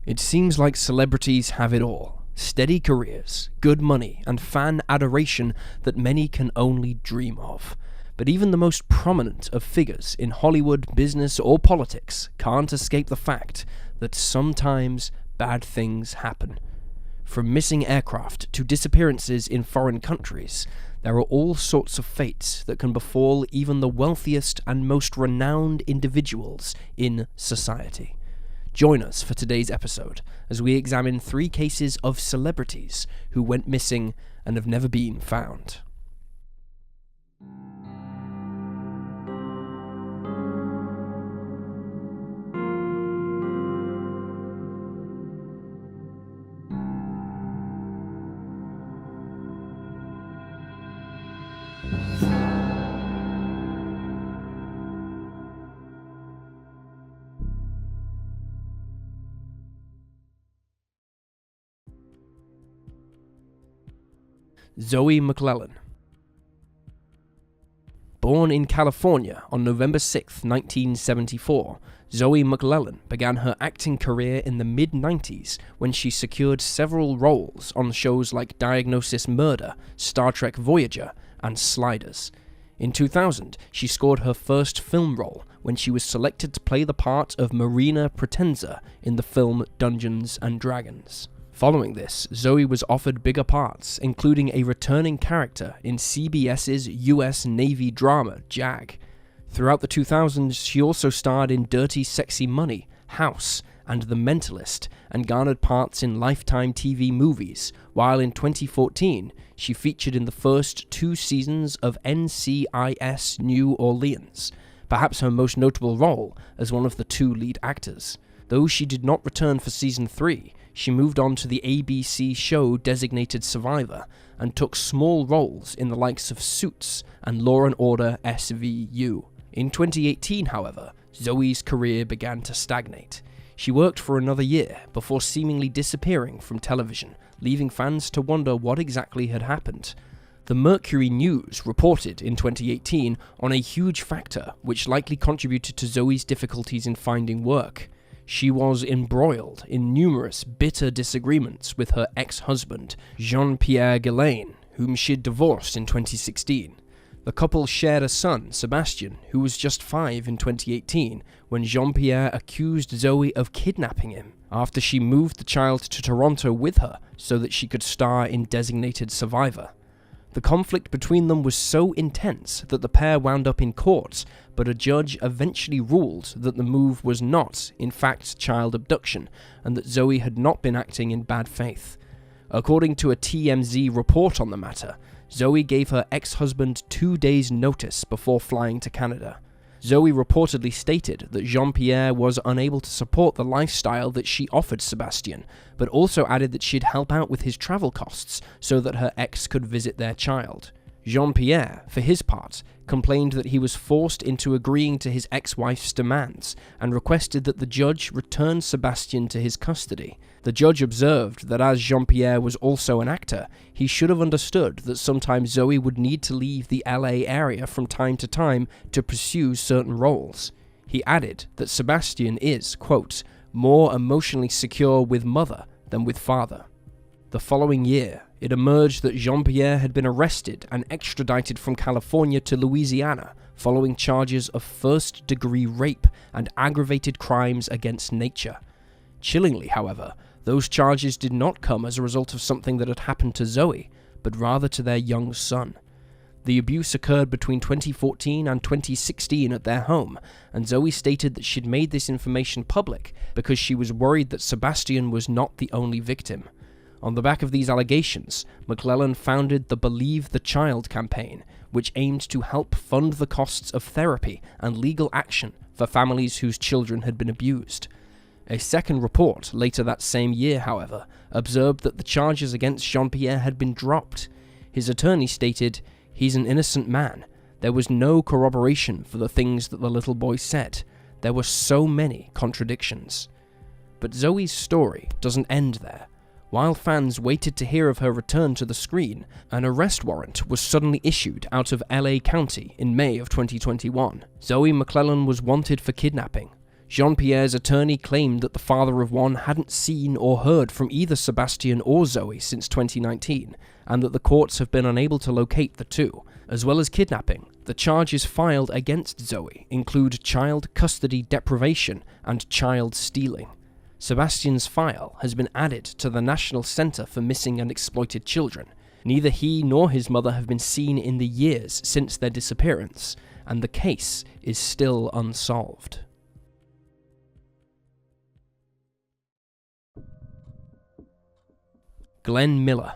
It seems like celebrities have it all. Steady careers, good money, and fan adoration that many can only dream of. But even the most prominent of figures in Hollywood, business, or politics can't escape the fact that sometimes bad things happen. From missing aircraft to disappearances in foreign countries, there are all sorts of fates that can befall even the wealthiest and most renowned individuals in society. Join us for today's episode as we examine 3 cases of celebrities who went missing and have never been found. Zoe McClellan. Born in California on November 6, 1974, Zoe McClellan began her acting career in the mid-90s when she secured several roles on shows like Diagnosis Murder, Star Trek Voyager, and Sliders. In 2000, she scored her first film role when she was selected to play the part of Marina Pretenza in the film Dungeons & Dragons. Following this, Zoe was offered bigger parts, including a returning character in CBS's US Navy drama, JAG. Throughout the 2000s, she also starred in Dirty Sexy Money, House, and The Mentalist, and garnered parts in Lifetime TV movies, while in 2014, she featured in the first 2 seasons of NCIS New Orleans, perhaps her most notable role as one of the 2 lead actors. Though she did not return for season 3, she moved on to the ABC show Designated Survivor and took small roles in the likes of Suits and Law & Order SVU. In 2018, however, Zoe's career began to stagnate. She worked for another year before seemingly disappearing from television, leaving fans to wonder what exactly had happened. The Mercury News reported in 2018 on a huge factor which likely contributed to Zoe's difficulties in finding work. She was embroiled in numerous bitter disagreements with her ex-husband, Jean-Pierre Guillain, whom she'd divorced in 2016. The couple shared a son, Sebastian, who was just 5 in 2018, when Jean-Pierre accused Zoe of kidnapping him after she moved the child to Toronto with her so that she could star in Designated Survivor. The conflict between them was so intense that the pair wound up in court, but a judge eventually ruled that the move was not, in fact, child abduction, and that Zoe had not been acting in bad faith. According to a TMZ report on the matter, Zoe gave her ex-husband 2 days' notice before flying to Canada. Zoe reportedly stated that Jean-Pierre was unable to support the lifestyle that she offered Sebastian, but also added that she'd help out with his travel costs so that her ex could visit their child. Jean-Pierre, for his part, complained that he was forced into agreeing to his ex-wife's demands and requested that the judge return Sebastian to his custody. The judge observed that as Jean-Pierre was also an actor, he should have understood that sometimes Zoe would need to leave the LA area from time to time to pursue certain roles. He added that Sebastian is, quote, more emotionally secure with mother than with father. The following year, it emerged that Jean-Pierre had been arrested and extradited from California to Louisiana following charges of first-degree rape and aggravated crimes against nature. Chillingly, however, those charges did not come as a result of something that had happened to Zoe, but rather to their young son. The abuse occurred between 2014 and 2016 at their home, and Zoe stated that she'd made this information public because she was worried that Sebastian was not the only victim. On the back of these allegations, McClellan founded the Believe the Child campaign, which aimed to help fund the costs of therapy and legal action for families whose children had been abused. A second report later that same year, however, observed that the charges against Jean-Pierre had been dropped. His attorney stated, "He's an innocent man. There was no corroboration for the things that the little boy said. There were so many contradictions." But Zoe's story doesn't end there. While fans waited to hear of her return to the screen, an arrest warrant was suddenly issued out of LA County in May of 2021. Zoe McClellan was wanted for kidnapping. Jean-Pierre's attorney claimed that the father of one hadn't seen or heard from either Sebastian or Zoe since 2019, and that the courts have been unable to locate the two. As well as kidnapping, the charges filed against Zoe include child custody deprivation and child stealing. Sebastian's file has been added to the National Center for Missing and Exploited Children. Neither he nor his mother have been seen in the years since their disappearance, and the case is still unsolved. Glenn Miller.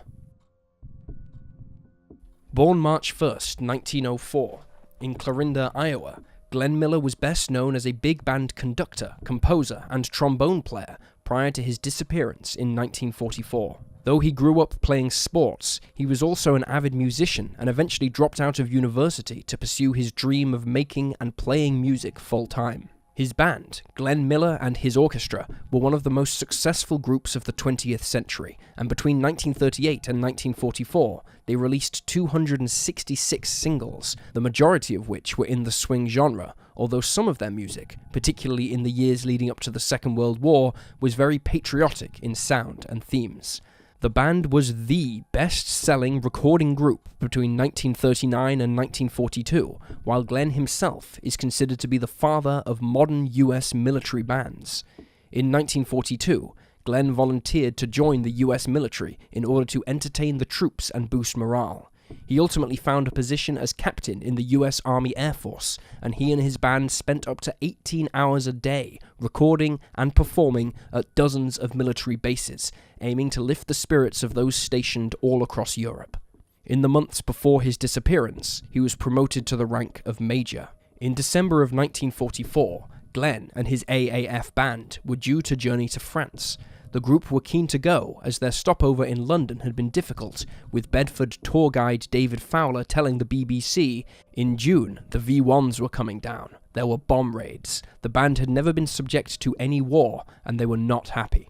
Born March 1st, 1904, in Clarinda, Iowa, Glenn Miller was best known as a big band conductor, composer, and trombone player prior to his disappearance in 1944. Though he grew up playing sports, he was also an avid musician and eventually dropped out of university to pursue his dream of making and playing music full-time. His band, Glenn Miller and his orchestra, were one of the most successful groups of the 20th century, and between 1938 and 1944, they released 266 singles, the majority of which were in the swing genre, although some of their music, particularly in the years leading up to the Second World War, was very patriotic in sound and themes. The band was the best-selling recording group between 1939 and 1942, while Glenn himself is considered to be the father of modern US military bands. In 1942, Glenn volunteered to join the US military in order to entertain the troops and boost morale. He ultimately found a position as captain in the US Army Air Force, and he and his band spent up to 18 hours a day recording and performing at dozens of military bases, aiming to lift the spirits of those stationed all across Europe. In the months before his disappearance, he was promoted to the rank of major. In December of 1944, Glenn and his AAF band were due to journey to France. The group were keen to go, as their stopover in London had been difficult, with Bedford tour guide David Fowler telling the BBC, "In June, the V1s were coming down. There were bomb raids. The band had never been subject to any war, and they were not happy."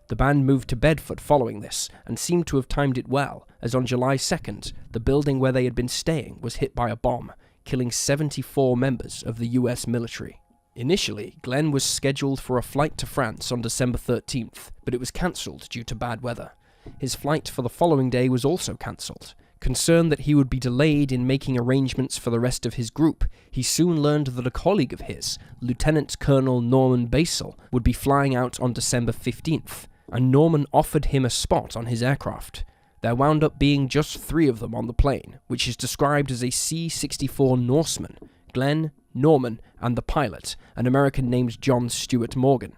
The band moved to Bedford following this, and seemed to have timed it well, as on July 2nd, the building where they had been staying was hit by a bomb, killing 74 members of the US military. Initially, Glenn was scheduled for a flight to France on December 13th, but it was cancelled due to bad weather. His flight for the following day was also cancelled. Concerned that he would be delayed in making arrangements for the rest of his group, he soon learned that a colleague of his, Lieutenant Colonel Norman Basel, would be flying out on December 15th, and Norman offered him a spot on his aircraft. There wound up being just 3 of them on the plane, which is described as a C-64 Norseman, Glenn, Norman, and the pilot, an American named John Stuart Morgan.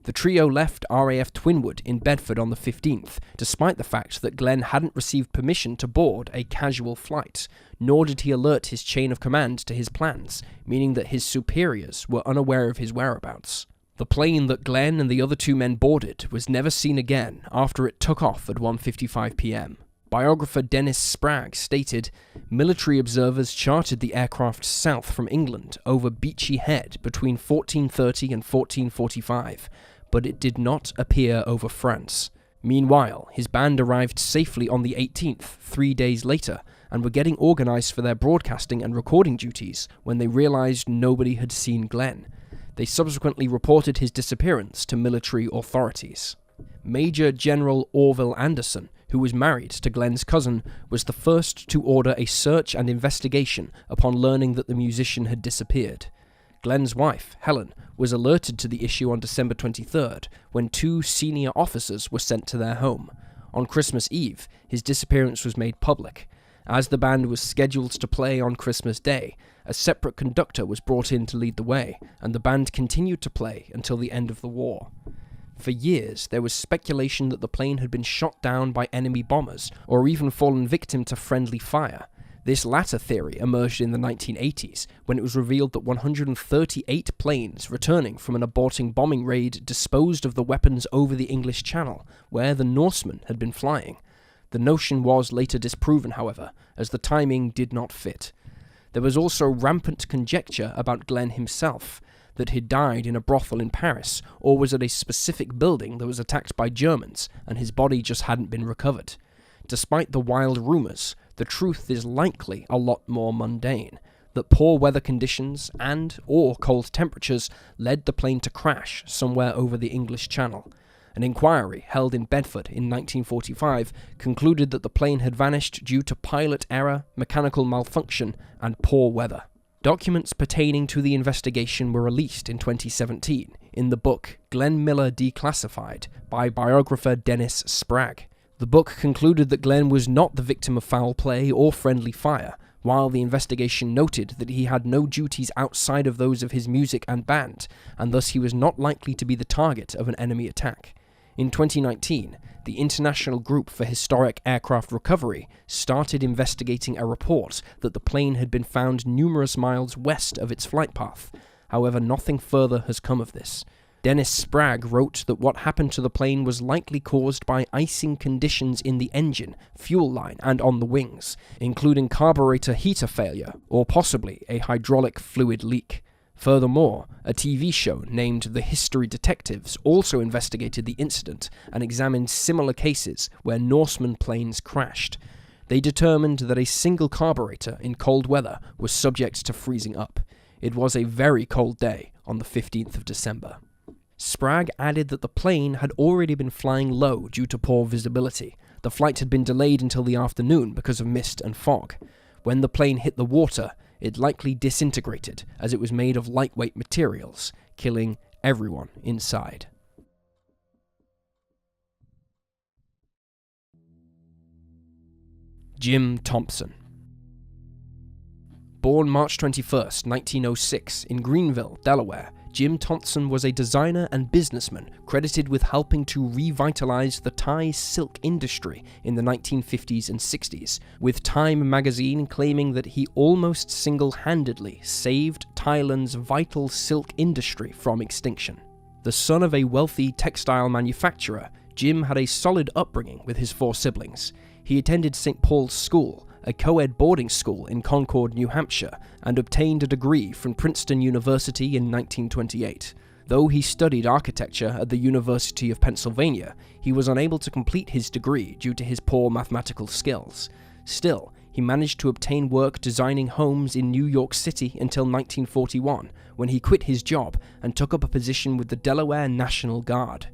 The trio left RAF Twinwood in Bedford on the 15th, despite the fact that Glenn hadn't received permission to board a casual flight, nor did he alert his chain of command to his plans, meaning that his superiors were unaware of his whereabouts. The plane that Glenn and the other 2 men boarded was never seen again after it took off at 1:55 p.m. Biographer Dennis Spragg stated, "Military observers charted the aircraft south from England over Beachy Head between 14:30 and 14:45, but it did not appear over France." Meanwhile, his band arrived safely on the 18th, 3 days later, and were getting organised for their broadcasting and recording duties when they realised nobody had seen Glenn. They subsequently reported his disappearance to military authorities. Major General Orville Anderson, who was married to Glenn's cousin, was the first to order a search and investigation upon learning that the musician had disappeared. Glenn's wife, Helen, was alerted to the issue on December 23rd, when 2 senior officers were sent to their home. On Christmas Eve, his disappearance was made public. As the band was scheduled to play on Christmas Day, a separate conductor was brought in to lead the way, and the band continued to play until the end of the war. For years, there was speculation that the plane had been shot down by enemy bombers, or even fallen victim to friendly fire. This latter theory emerged in the 1980s, when it was revealed that 138 planes returning from an aborting bombing raid disposed of the weapons over the English Channel, where the Norsemen had been flying. The notion was later disproven, however, as the timing did not fit. There was also rampant conjecture about Glenn himself, that he'd died in a brothel in Paris, or was at a specific building that was attacked by Germans, and his body just hadn't been recovered. Despite the wild rumours, the truth is likely a lot more mundane. that poor weather conditions and/or cold temperatures led the plane to crash somewhere over the English Channel. An inquiry held in Bedford in 1945 concluded that the plane had vanished due to pilot error, mechanical malfunction, and poor weather. Documents pertaining to the investigation were released in 2017 in the book Glenn Miller Declassified by biographer Dennis Sprague. The book concluded that Glenn was not the victim of foul play or friendly fire, while the investigation noted that he had no duties outside of those of his music and band, and thus he was not likely to be the target of an enemy attack. In 2019, the International Group for Historic Aircraft Recovery started investigating a report that the plane had been found numerous miles west of its flight path. However, nothing further has come of this. Dennis Sprague wrote that what happened to the plane was likely caused by icing conditions in the engine, fuel line, and on the wings, including carburetor heater failure or possibly a hydraulic fluid leak. Furthermore, a TV show named The History Detectives also investigated the incident and examined similar cases where Norseman planes crashed. They determined that a single carburetor in cold weather was subject to freezing up. It was a very cold day on the 15th of December. Sprague added that the plane had already been flying low due to poor visibility. The flight had been delayed until the afternoon because of mist and fog. When the plane hit the water, it likely disintegrated as it was made of lightweight materials, killing everyone inside. Jim Thompson. Born March 21st, 1906 in Greenville, Delaware, Jim Thompson was a designer and businessman credited with helping to revitalize the Thai silk industry in the 1950s and 60s, with Time magazine claiming that he almost single-handedly saved Thailand's vital silk industry from extinction. The son of a wealthy textile manufacturer, Jim had a solid upbringing with his 4 siblings. He attended St. Paul's School, a co-ed boarding school in Concord, New Hampshire, and obtained a degree from Princeton University in 1928. Though he studied architecture at the University of Pennsylvania, he was unable to complete his degree due to his poor mathematical skills. Still, he managed to obtain work designing homes in New York City until 1941, when he quit his job and took up a position with the Delaware National Guard.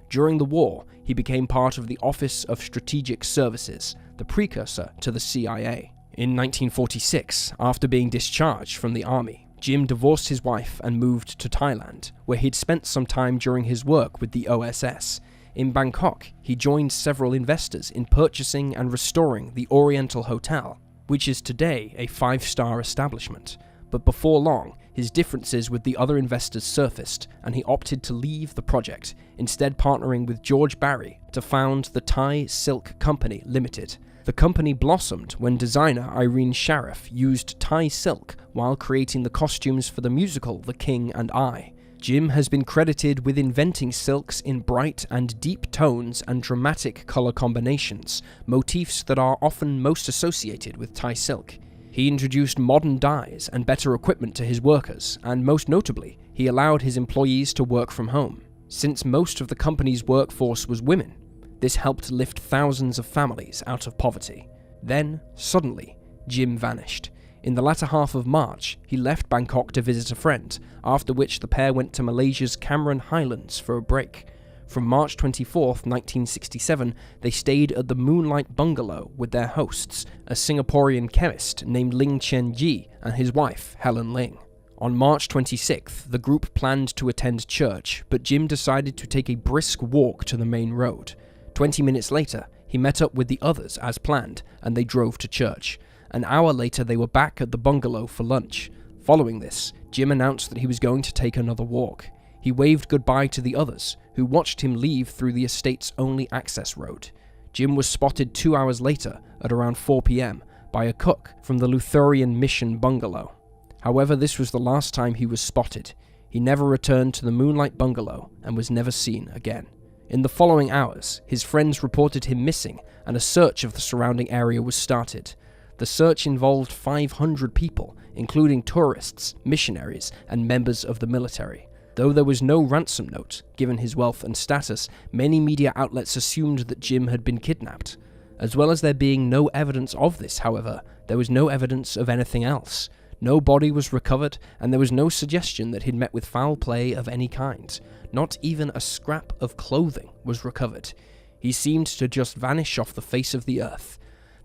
During the war, he became part of the Office of Strategic Services, the precursor to the CIA. In 1946, after being discharged from the army, Jim divorced his wife and moved to Thailand, where he'd spent some time during his work with the OSS. In Bangkok, he joined several investors in purchasing and restoring the Oriental Hotel, which is today a 5-star establishment. But before long, his differences with the other investors surfaced, and he opted to leave the project, instead partnering with George Barry to found the Thai Silk Company Limited. The company blossomed when designer Irene Sharaff used Thai silk while creating the costumes for the musical The King and I. Jim has been credited with inventing silks in bright and deep tones and dramatic color combinations, motifs that are often most associated with Thai silk. He introduced modern dyes and better equipment to his workers, and most notably, he allowed his employees to work from home. Since most of the company's workforce was women, this helped lift thousands of families out of poverty. Then, suddenly, Jim vanished. In the latter half of March, he left Bangkok to visit a friend, after which the pair went to Malaysia's Cameron Highlands for a break. From March 24, 1967, they stayed at the Moonlight Bungalow with their hosts, a Singaporean chemist named Ling Chen Ji and his wife, Helen Ling. On March 26th, the group planned to attend church, but Jim decided to take a brisk walk to the main road. 20 minutes later, he met up with the others as planned, and they drove to church. An hour later, they were back at the bungalow for lunch. Following this, Jim announced that he was going to take another walk. He waved goodbye to the others, who watched him leave through the estate's only access road. Jim was spotted 2 hours later, at around 4 p.m., by a cook from the Lutheran Mission bungalow. However, this was the last time he was spotted. He never returned to the Moonlight Bungalow and was never seen again. In the following hours, his friends reported him missing, and a search of the surrounding area was started. The search involved 500 people, including tourists, missionaries, and members of the military. Though there was no ransom note, given his wealth and status, many media outlets assumed that Jim had been kidnapped. As well as there being no evidence of this, however, there was no evidence of anything else. No body was recovered, and there was no suggestion that he'd met with foul play of any kind. Not even a scrap of clothing was recovered. He seemed to just vanish off the face of the earth.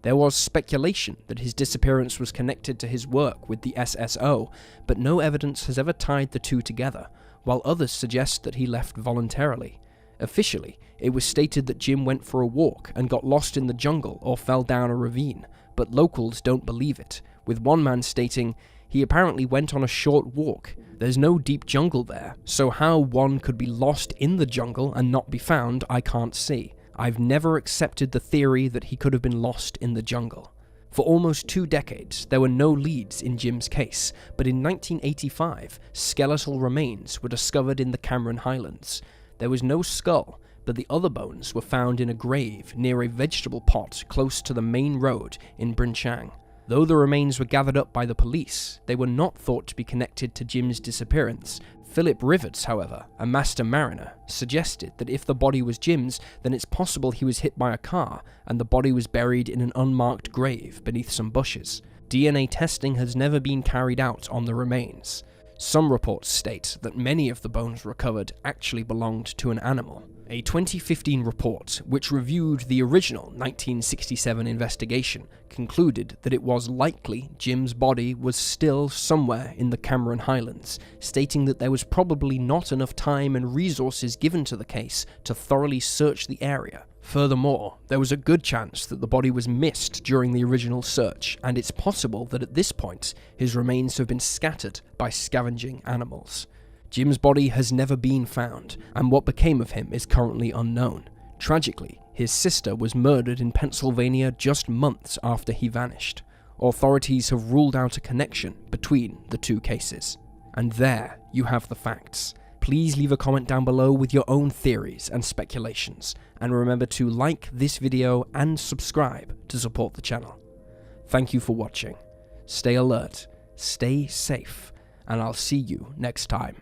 There was speculation that his disappearance was connected to his work with the SSO, but no evidence has ever tied the two together, while others suggest that he left voluntarily. Officially, it was stated that Jim went for a walk and got lost in the jungle or fell down a ravine, but locals don't believe it, with one man stating, "He apparently went on a short walk. There's no deep jungle there, so how one could be lost in the jungle and not be found, I can't see. I've never accepted the theory that he could have been lost in the jungle." For almost 2 decades, there were no leads in Jim's case, but in 1985, skeletal remains were discovered in the Cameron Highlands. There was no skull, but the other bones were found in a grave near a vegetable plot close to the main road in Bryn Chang. Though the remains were gathered up by the police, they were not thought to be connected to Jim's disappearance. Philip Rivers, however, a master mariner, suggested that if the body was Jim's, then it's possible he was hit by a car and the body was buried in an unmarked grave beneath some bushes. DNA testing has never been carried out on the remains. Some reports state that many of the bones recovered actually belonged to an animal. A 2015 report, which reviewed the original 1967 investigation, concluded that it was likely Jim's body was still somewhere in the Cameron Highlands, stating that there was probably not enough time and resources given to the case to thoroughly search the area. Furthermore, there was a good chance that the body was missed during the original search, and it's possible that at this point, his remains have been scattered by scavenging animals. Jim's body has never been found, and what became of him is currently unknown. Tragically, his sister was murdered in Pennsylvania just months after he vanished. Authorities have ruled out a connection between the two cases. And there you have the facts. Please leave a comment down below with your own theories and speculations, and remember to like this video and subscribe to support the channel. Thank you for watching. Stay alert, stay safe, and I'll see you next time.